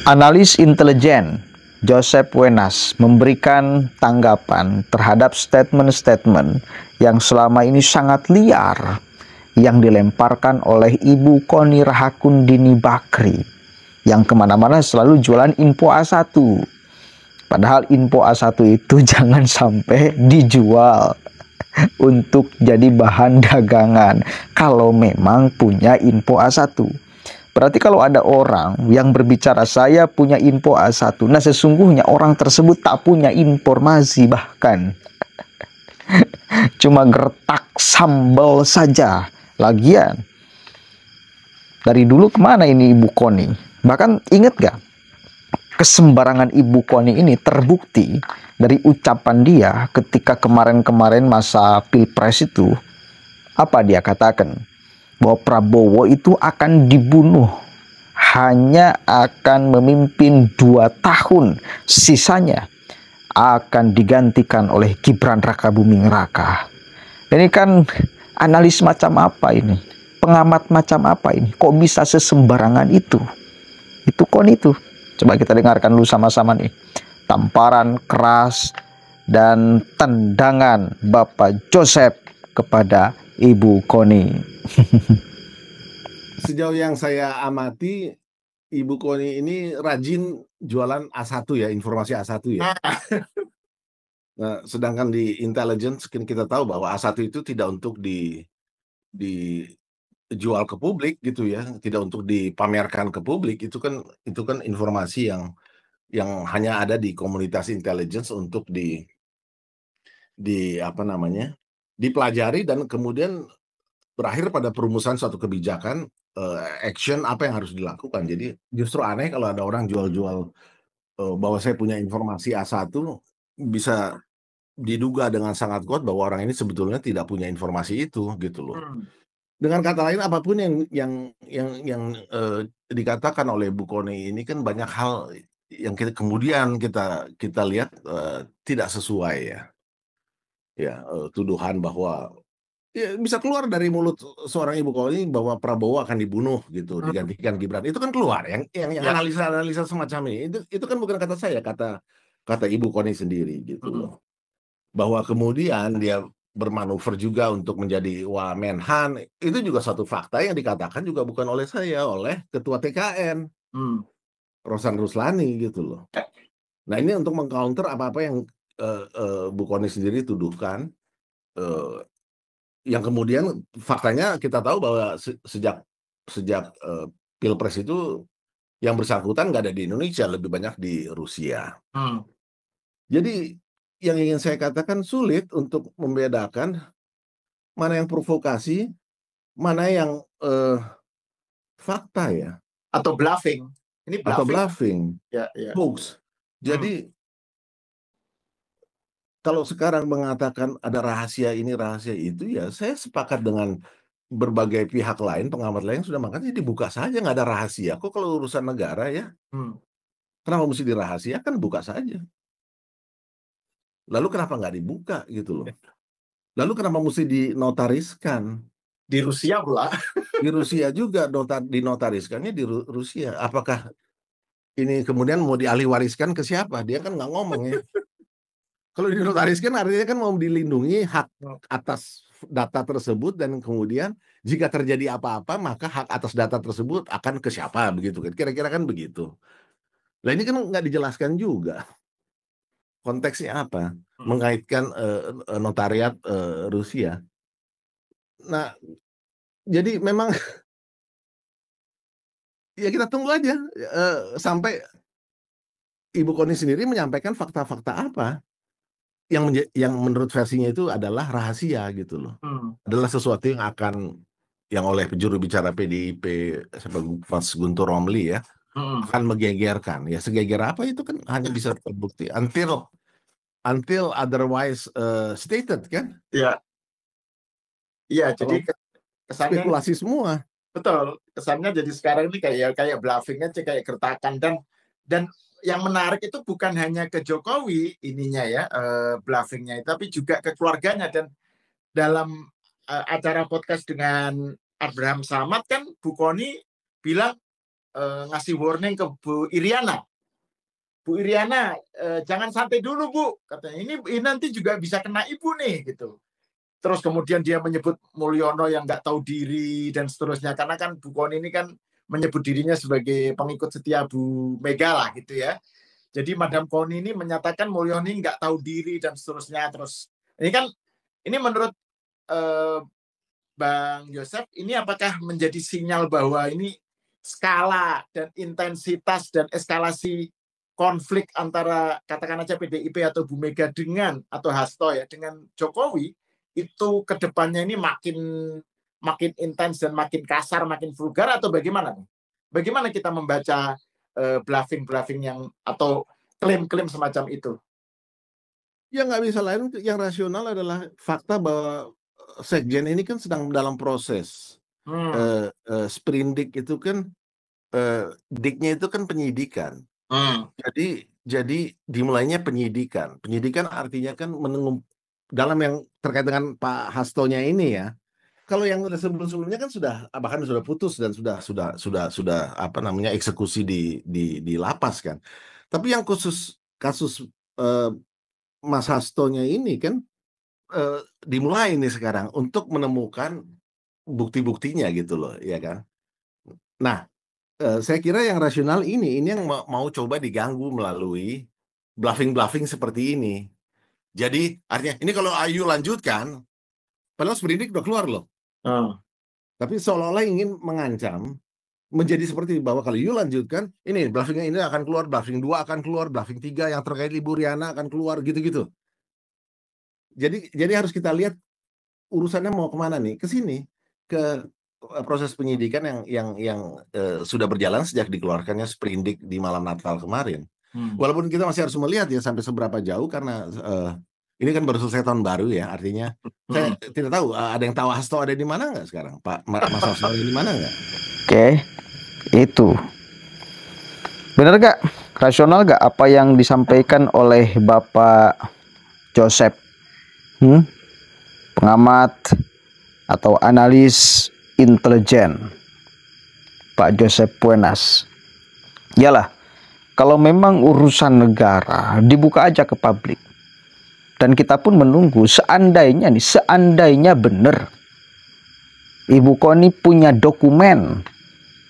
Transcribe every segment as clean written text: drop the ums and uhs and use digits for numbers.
Analis intelijen Joseph Wenas memberikan tanggapan terhadap statement-statement yang selama ini sangat liar yang dilemparkan oleh Ibu Kony Rahakundini Bakri yang kemana-mana selalu jualan info A1. Padahal info A1 itu jangan sampai dijual untuk jadi bahan dagangan kalau memang punya info A1. Berarti kalau ada orang yang berbicara saya punya info A1, nah sesungguhnya orang tersebut tak punya informasi, bahkan cuma gertak sambal saja. Lagian dari dulu kemana ini Ibu Kony? Bahkan ingat gak, kesembarangan Ibu Kony ini terbukti dari ucapan dia ketika kemarin-kemarin masa Pilpres itu. Apa dia katakan? Bahwa Prabowo itu akan dibunuh, hanya akan memimpin 2 tahun, sisanya akan digantikan oleh Gibran Rakabuming Raka. Ini kan analis macam apa ini? Pengamat macam apa ini? Kok bisa sesembarangan itu? Itu Kony itu. Coba kita dengarkan dulu sama-sama nih. Tamparan keras dan tendangan Bapak Joseph kepada Ibu Kony. Sejauh yang saya amati, Ibu Kony ini rajin jualan A1 ya, informasi A1 ya. Nah, sedangkan di intelligence kita tahu bahwa A1 itu tidak untuk dijual ke publik gitu ya, tidak untuk dipamerkan ke publik. Itu kan informasi yang hanya ada di komunitas intelligence untuk dipelajari dan kemudian berakhir pada perumusan suatu kebijakan, action apa yang harus dilakukan. Jadi justru aneh kalau ada orang jual-jual bahwa saya punya informasi A1, bisa diduga dengan sangat kuat bahwa orang ini sebetulnya tidak punya informasi itu gitu loh. Dengan kata lain, apapun yang dikatakan oleh Bu Kony ini kan banyak hal yang kemudian kita lihat tidak sesuai ya. Ya, tuduhan bahwa ya, bisa keluar dari mulut seorang Ibu Kony bahwa Prabowo akan dibunuh gitu, digantikan Gibran. Itu kan keluar yang analisa-analisa semacam ini. Itu kan bukan kata saya, kata Ibu Kony sendiri gitu loh. Bahwa kemudian dia bermanuver juga untuk menjadi Wamenhan, itu juga satu fakta yang dikatakan juga bukan oleh saya, oleh Ketua TKN, Rosan Ruslani gitu loh. Nah ini untuk mengcounter apa-apa yang Bu Kony sendiri tuduhkan, yang kemudian faktanya kita tahu bahwa sejak Pilpres itu yang bersangkutan nggak ada di Indonesia, lebih banyak di Rusia. Jadi yang ingin saya katakan sulit untuk membedakan mana yang provokasi, mana yang fakta ya. Atau bluffing. Ini bluffing. Atau bluffing. Ya. Hoax. Jadi kalau sekarang mengatakan ada rahasia ini, rahasia itu, ya saya sepakat dengan berbagai pihak lain, pengamat lain sudah makanya dibuka saja, nggak ada rahasia. Kok kalau urusan negara ya, kenapa mesti dirahasiakan? Buka saja. Lalu kenapa nggak dibuka gitu loh? Lalu kenapa mesti dinotariskan? Di Rusia pula. Di Rusia juga dinotariskannya di Rusia. Apakah ini kemudian mau dialih wariskan ke siapa? Dia kan nggak ngomong ya. Kalau dinotariskan artinya kan mau dilindungi hak atas data tersebut, dan kemudian jika terjadi apa-apa maka hak atas data tersebut akan ke siapa, begitu kan? Kira-kira kan begitu. Nah ini kan nggak dijelaskan juga. Konteksnya apa? Mengaitkan notariat Rusia. Nah, jadi memang ya kita tunggu aja sampai Ibu Kony sendiri menyampaikan fakta-fakta apa yang menurut versinya itu adalah rahasia gitu loh. Adalah sesuatu yang oleh juru bicara PDIP Mas Guntur Romli ya akan menggegerkan. Ya segeger apa itu kan hanya bisa terbukti until otherwise stated kan? Iya. Iya, jadi kesannya spekulasi semua. Betul, kesannya jadi sekarang ini kayak bluffing aja, kayak gertakan, dan yang menarik itu bukan hanya ke Jokowi ininya ya, bluffingnya, tapi juga ke keluarganya. Dan dalam acara podcast dengan Abraham Samad kan Bu Kony bilang ngasih warning ke Bu Iriana. Bu Iriana, jangan santai dulu Bu, katanya. Ini nanti juga bisa kena Ibu nih, gitu. Terus kemudian dia menyebut Mulyono yang nggak tahu diri dan seterusnya, karena kan Bu Kony ini kan menyebut dirinya sebagai pengikut setia Bu Mega lah gitu ya. Jadi Madam Kony ini menyatakan Mulyono ini nggak tahu diri dan seterusnya. Terus ini menurut Bang Yosef, ini apakah menjadi sinyal bahwa ini skala dan intensitas dan eskalasi konflik antara katakan aja PDIP atau Bu Mega dengan atau Hasto ya dengan Jokowi itu kedepannya ini makin intens dan makin kasar, makin vulgar, atau bagaimana? Bagaimana kita membaca bluffing yang atau klaim-klaim semacam itu? Ya nggak bisa lain, yang rasional adalah fakta bahwa Sekjen ini kan sedang dalam proses. Sprindik itu kan, diknya itu kan penyidikan. Jadi dimulainya penyidikan. Penyidikan artinya kan dalam yang terkait dengan Pak Hastonya ini ya. Kalau yang sebelum-sebelumnya kan sudah bahkan sudah putus dan sudah apa namanya eksekusi di lapas kan. Tapi yang kasus Mas Hastonya ini kan dimulai ini sekarang untuk menemukan bukti-buktinya gitu loh, ya kan. Nah, saya kira yang rasional ini yang mau coba diganggu melalui bluffing seperti ini. Jadi artinya ini kalau Ayu lanjutkan, padahal sprindik udah keluar loh. Tapi seolah-olah ingin mengancam, menjadi seperti bahwa kalau Ayu lanjutkan, ini bluffingnya ini akan keluar, bluffing 2 akan keluar, bluffing 3 yang terkait Ibu Riana akan keluar, gitu-gitu. Jadi harus kita lihat urusannya mau kemana nih, ke sini, ke proses penyidikan yang sudah berjalan sejak dikeluarkannya sprindik di malam Natal kemarin. Walaupun kita masih harus melihat ya sampai seberapa jauh karena ini kan baru selesai tahun baru ya, artinya saya tidak tahu ada yang tahu Hasto ada di mana nggak sekarang, Pak Mas Hasto ada di mana nggak? Oke, itu benar nggak, rasional nggak apa yang disampaikan oleh Bapak Joseph, pengamat atau analis intelijen Pak Joseph Puenas? Yalah, kalau memang urusan negara dibuka aja ke publik. Dan kita pun menunggu seandainya benar Ibu Kony punya dokumen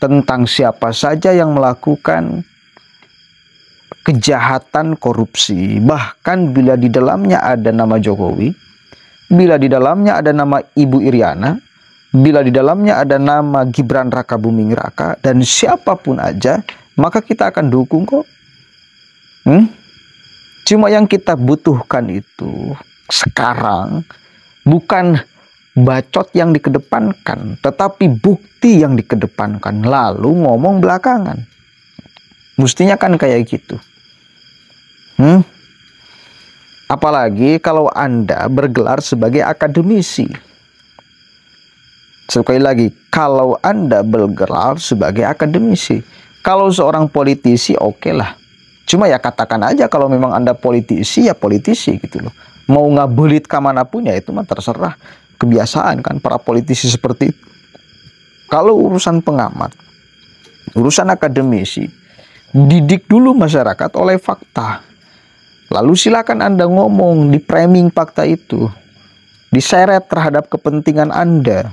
tentang siapa saja yang melakukan kejahatan korupsi. Bahkan bila di dalamnya ada nama Jokowi, bila di dalamnya ada nama Ibu Iriana, bila di dalamnya ada nama Gibran Raka Buming Raka, dan siapapun aja, maka kita akan dukung kok. Cuma yang kita butuhkan itu sekarang bukan bacot yang dikedepankan, tetapi bukti yang dikedepankan, lalu ngomong belakangan. Mestinya kan kayak gitu. Apalagi kalau Anda bergelar sebagai akademisi. Sekali lagi, kalau Anda bergelar sebagai akademisi. Kalau seorang politisi, oke lah. Cuma ya katakan aja kalau memang Anda politisi, ya politisi gitu loh. Mau ngabelit kemanapun ya itu mah terserah. Kebiasaan kan para politisi seperti itu. Kalau urusan pengamat, urusan akademisi, didik dulu masyarakat oleh fakta. Lalu silakan Anda ngomong di framing fakta itu. Diseret terhadap kepentingan Anda.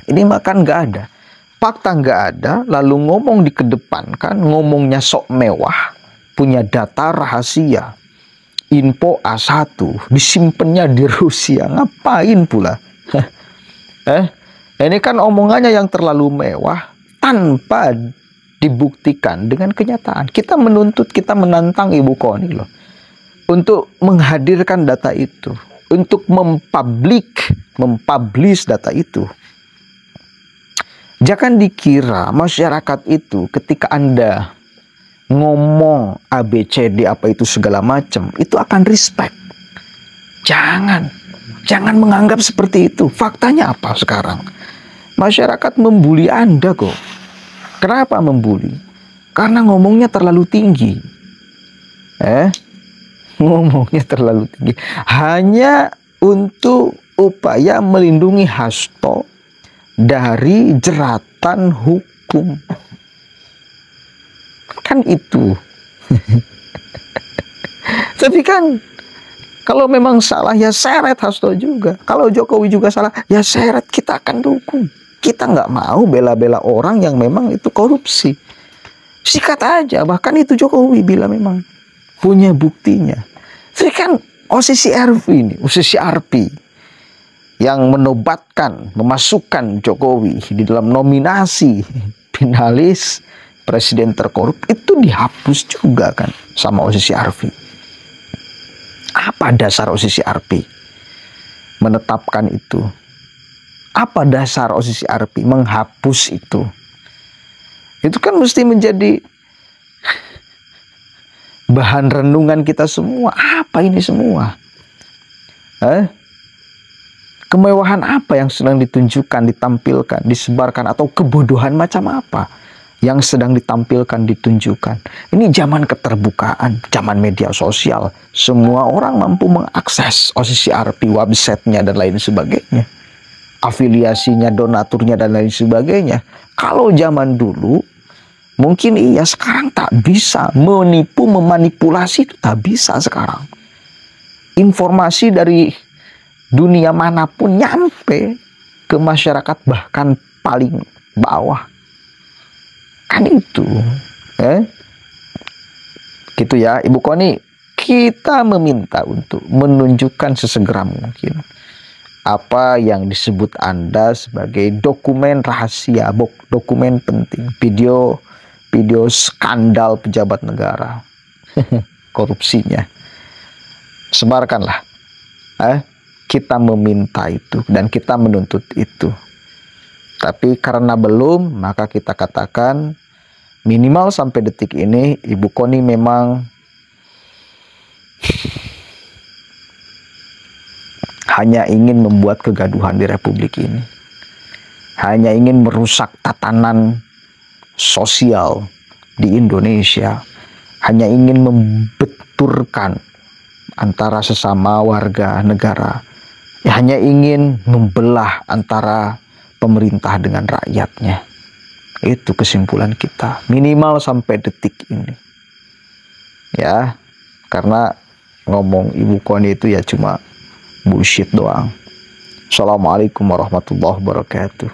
Ini makan nggak ada. Fakta nggak ada, lalu ngomong dikedepankan, ngomongnya sok mewah. Punya data rahasia, info A1, disimpannya di Rusia, ngapain pula? Ini kan omongannya yang terlalu mewah tanpa dibuktikan dengan kenyataan. Kita menuntut, kita menantang Ibu Kony loh untuk menghadirkan data itu, untuk mempublish data itu. Jangan dikira masyarakat itu ketika Anda ngomong ABCD apa itu segala macam itu akan respect. Jangan menganggap seperti itu. Faktanya apa sekarang? Masyarakat membuli Anda kok. Kenapa membuli? Karena ngomongnya terlalu tinggi. Ngomongnya terlalu tinggi. Hanya untuk upaya melindungi Hasto dari jeratan hukum. Kan itu. Tapi kan kalau memang salah ya seret Hasto juga. Kalau Jokowi juga salah ya seret, kita akan dukung. Kita nggak mau bela-bela orang yang memang itu korupsi. Sikat aja, bahkan itu Jokowi bila memang punya buktinya. Jadi kan OCC RP yang menobatkan, memasukkan Jokowi di dalam nominasi finalis presiden terkorup itu dihapus juga kan sama OCC RP. Apa dasar OCC RP menetapkan itu? Apa dasar OCC RP menghapus itu? Itu kan mesti menjadi bahan renungan kita semua. Apa ini semua? Kemewahan apa yang sedang ditunjukkan, ditampilkan, disebarkan, atau kebodohan macam apa yang sedang ditampilkan, ditunjukkan? Ini zaman keterbukaan, zaman media sosial. Semua orang mampu mengakses OCC RP, websitenya dan lain sebagainya, afiliasinya, donaturnya dan lain sebagainya. Kalau zaman dulu mungkin iya, sekarang tak bisa. Menipu, memanipulasi itu tak bisa sekarang. Informasi dari dunia manapun nyampe ke masyarakat, bahkan paling bawah. Kan itu. Gitu ya, Ibu Koni. Kita meminta untuk menunjukkan sesegera mungkin apa yang disebut Anda sebagai dokumen rahasia, dokumen penting, video skandal pejabat negara, korupsinya. Sebarkanlah. Kita meminta itu dan kita menuntut itu. Tapi karena belum, maka kita katakan minimal sampai detik ini Ibu Koni memang hanya ingin membuat kegaduhan di Republik ini. Hanya ingin merusak tatanan sosial di Indonesia. Hanya ingin membenturkan antara sesama warga negara. Hanya ingin membelah antara pemerintah dengan rakyatnya. Itu kesimpulan kita. Minimal sampai detik ini. Ya, karena ngomong Ibu Koni itu ya cuma bullshit doang. Assalamualaikum warahmatullahi wabarakatuh.